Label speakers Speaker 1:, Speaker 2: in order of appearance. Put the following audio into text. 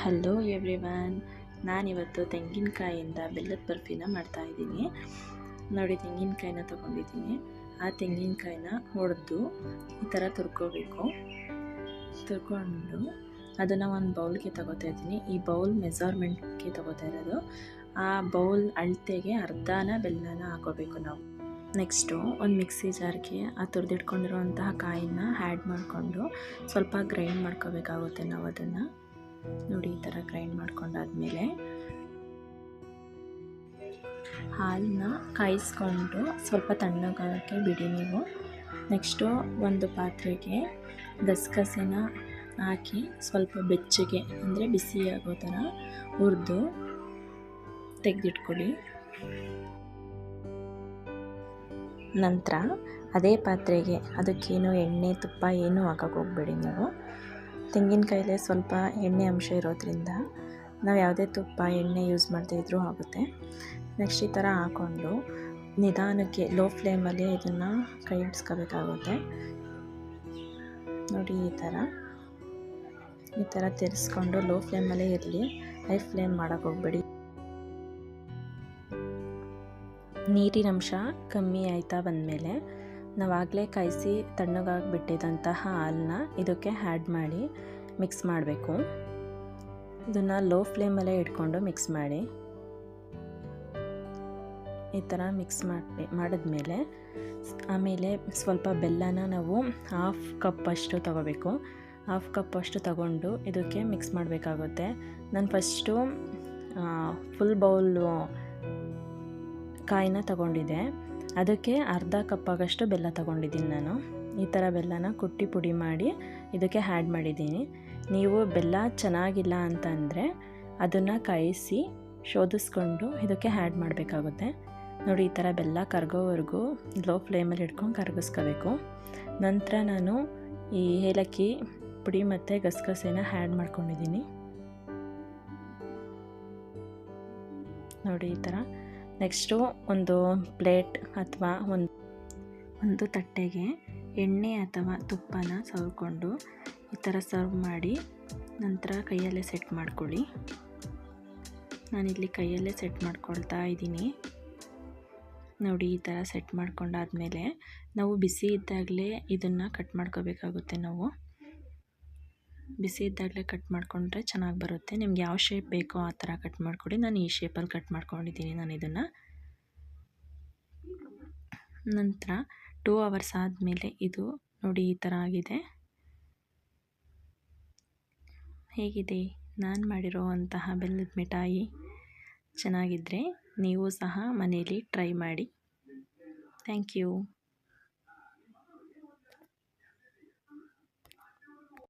Speaker 1: Hello everyone, ನಾನಿವತ್ತು ತೆಂಗಿನಕಾಯಿಂದ ಬೆಲ್ಲದ ಬರ್ಫಿನ ಮಾಡ್ತಾಯಿದ್ದೀನಿ. ನೋಡಿ, ತೆಂಗಿನಕಾಯಿನ ತೊಗೊಂಡಿದ್ದೀನಿ. ಆ ತೆಂಗಿನಕಾಯಿನ ಹೊಡೆದು ಈ ಥರ ತುರ್ಕೋಬೇಕು. ತುರ್ಕೊಂಡು ಅದನ್ನು ಒಂದು ಬೌಲ್ಗೆ ತೊಗೋತಾ ಇದ್ದೀನಿ. ಈ ಬೌಲ್ ಮೆಜರ್ಮೆಂಟ್ಗೆ ತೊಗೋತಾ ಇರೋದು. ಆ ಬೌಲ್ ಅಳತೆಗೆ ಅರ್ಧನ ಬೆಲ್ಲನ ಹಾಕೋಬೇಕು ನಾವು. ನೆಕ್ಸ್ಟು ಒಂದು ಮಿಕ್ಸಿ ಜಾರ್ಗೆ ಆ ತುರಿದಿಟ್ಕೊಂಡಿರುವಂತಹ ಕಾಯಿನ ಆ್ಯಡ್ ಮಾಡಿಕೊಂಡು ಸ್ವಲ್ಪ ಗ್ರೈಂಡ್ ಮಾಡ್ಕೋಬೇಕಾಗುತ್ತೆ ನಾವು ಅದನ್ನು. ನೋಡಿ, ಈ ಥರ ಗ್ರೈಂಡ್ ಮಾಡ್ಕೊಂಡಾದ್ಮೇಲೆ ಹಾಲನ್ನ ಕಾಯಿಸ್ಕೊಂಡು ಸ್ವಲ್ಪ ತಣ್ಣಗಾಗೋಕ್ಕೆ ಬಿಡಿ ನೀವು. ನೆಕ್ಸ್ಟು ಒಂದು ಪಾತ್ರೆಗೆ ಗಸಗಸೆನ ಹಾಕಿ ಸ್ವಲ್ಪ ಬೆಚ್ಚಗೆ ಅಂದರೆ ಬಿಸಿ ಆಗೋ ಥರ ಹುರಿದು ತೆಗೆದಿಟ್ಕೊಳ್ಳಿ. ನಂತರ ಅದೇ ಪಾತ್ರೆಗೆ ಅದಕ್ಕೇನು ಎಣ್ಣೆ ತುಪ್ಪ ಏನೂ ಹಾಕೋಕ್ಕೆ ಹೋಗಬೇಡಿ ನೀವು. ತೆಂಗಿನಕಾಯಿಲೆ ಸ್ವಲ್ಪ ಎಣ್ಣೆ ಅಂಶ ಇರೋದ್ರಿಂದ ನಾವು ಯಾವುದೇ ತುಪ್ಪ ಎಣ್ಣೆ ಯೂಸ್ ಮಾಡ್ತಾಯಿದ್ರೂ ಆಗುತ್ತೆ. ನೆಕ್ಸ್ಟ್ ಈ ಥರ ಹಾಕ್ಕೊಂಡು ನಿಧಾನಕ್ಕೆ ಲೋ ಫ್ಲೇಮಲ್ಲಿ ಇದನ್ನು ಕೈ ಆಡಿಸ್ಕೋಬೇಕಾಗುತ್ತೆ. ನೋಡಿ, ಈ ಥರ ತಿರ್ಸ್ಕೊಂಡು ಲೋ ಫ್ಲೇಮಲ್ಲೇ ಇರಲಿ, ಹೈ ಫ್ಲೇಮ್ ಮಾಡೋಕ್ಕೆ ಹೋಗಬೇಡಿ. ನೀರಿನಂಶ ಕಮ್ಮಿ ಆಯ್ತಾ ಬಂದಮೇಲೆ ನಾವಾಗಲೇ ಕಾಯಿಸಿ ತಣ್ಣಗಾಗಿಬಿಟ್ಟಿದ್ದಂತಹ ಹಾಲನ್ನ ಇದಕ್ಕೆ ಆ್ಯಡ್ ಮಾಡಿ ಮಿಕ್ಸ್ ಮಾಡಬೇಕು. ಇದನ್ನು ಲೋ ಫ್ಲೇಮಲ್ಲೇ ಇಟ್ಕೊಂಡು ಮಿಕ್ಸ್ ಮಾಡಿ. ಈ ಥರ ಮಿಕ್ಸ್ ಮಾಡಿದ್ಮೇಲೆ ಆಮೇಲೆ ಸ್ವಲ್ಪ ಬೆಲ್ಲನ ನಾವು ಹಾಫ್ ಕಪ್ ಅಷ್ಟು ತೊಗೋಬೇಕು. ಹಾಫ್ ಕಪ್ ಅಷ್ಟು ತಗೊಂಡು ಇದಕ್ಕೆ ಮಿಕ್ಸ್ ಮಾಡಬೇಕಾಗುತ್ತೆ. ನಾನು ಫಸ್ಟು ಫುಲ್ ಬೌಲು ಕಾಯಿನ ತಗೊಂಡಿದ್ದೆ, ಅದಕ್ಕೆ ಅರ್ಧ ಕಪ್ಪಾಗಷ್ಟು ಬೆಲ್ಲ ತಗೊಂಡಿದ್ದೀನಿ ನಾನು. ಈ ಥರ ಬೆಲ್ಲನ ಕುಟ್ಟಿ ಪುಡಿ ಮಾಡಿ ಇದಕ್ಕೆ ಆ್ಯಡ್ ಮಾಡಿದ್ದೀನಿ. ನೀವು ಬೆಲ್ಲ ಚೆನ್ನಾಗಿಲ್ಲ ಅಂತಂದರೆ ಅದನ್ನು ಕಾಯಿಸಿ ಶೋಧಿಸ್ಕೊಂಡು ಇದಕ್ಕೆ ಆ್ಯಡ್ ಮಾಡಬೇಕಾಗುತ್ತೆ. ನೋಡಿ, ಈ ಥರ ಬೆಲ್ಲ ಕರಗೋವರೆಗೂ ಲೋ ಫ್ಲೇಮಲ್ಲಿ ಇಟ್ಕೊಂಡು ಕರಗಿಸ್ಕೋಬೇಕು. ನಂತರ ನಾನು ಈ ಏಲಕ್ಕಿ ಪುಡಿ ಮತ್ತು ಗಸಗಸೆನ ಆ್ಯಡ್ ಮಾಡ್ಕೊಂಡಿದ್ದೀನಿ. ನೋಡಿ, ಈ ಥರ. ನೆಕ್ಸ್ಟು ಒಂದು ಪ್ಲೇಟ್ ಅಥವಾ ಒಂದು ತಟ್ಟೆಗೆ ಎಣ್ಣೆ ಅಥವಾ ತುಪ್ಪನ ಸವರ್ಕೊಂಡು ಈ ಥರ ಸರ್ವ್ ಮಾಡಿ ನಂತರ ಕೈಯಲ್ಲೇ ಸೆಟ್ ಮಾಡ್ಕೊಳ್ಳಿ. ನಾನಿಲ್ಲಿ ಕೈಯಲ್ಲೇ ಸೆಟ್ ಮಾಡ್ಕೊಳ್ತಾ ಇದ್ದೀನಿ. ನೋಡಿ, ಈ ಥರ ಸೆಟ್ ಮಾಡ್ಕೊಂಡಾದ್ಮೇಲೆ ನಾವು ಬಿಸಿ ಇದ್ದಾಗಲೇ ಇದನ್ನು ಕಟ್ ಮಾಡ್ಕೋಬೇಕಾಗುತ್ತೆ. ನಾವು ಬಿಸಿ ಇದ್ದಾಗಲೇ ಕಟ್ ಮಾಡಿಕೊಂಡ್ರೆ ಚೆನ್ನಾಗಿ ಬರುತ್ತೆ. ನಿಮ್ಗೆ ಯಾವ ಶೇಪ್ ಬೇಕೋ ಆ ಥರ ಕಟ್ ಮಾಡಿಕೊಡಿ. ನಾನು ಈ ಶೇಪಲ್ಲಿ ಕಟ್ ಮಾಡ್ಕೊಂಡಿದ್ದೀನಿ ನಾನು ಇದನ್ನು. ನಂತರ 2 ಅವರ್ಸ್ ಆದಮೇಲೆ ಇದು ನೋಡಿ ಈ ಥರ ಆಗಿದೆ. ಹೇಗಿದೆ ನಾನು ಮಾಡಿರುವಂತಹ ಬೆಲ್ಲದ ಮಿಠಾಯಿ? ಚೆನ್ನಾಗಿದ್ದರೆ ನೀವು ಸಹ ಮನೆಯಲ್ಲಿ ಟ್ರೈ ಮಾಡಿ. Thank you.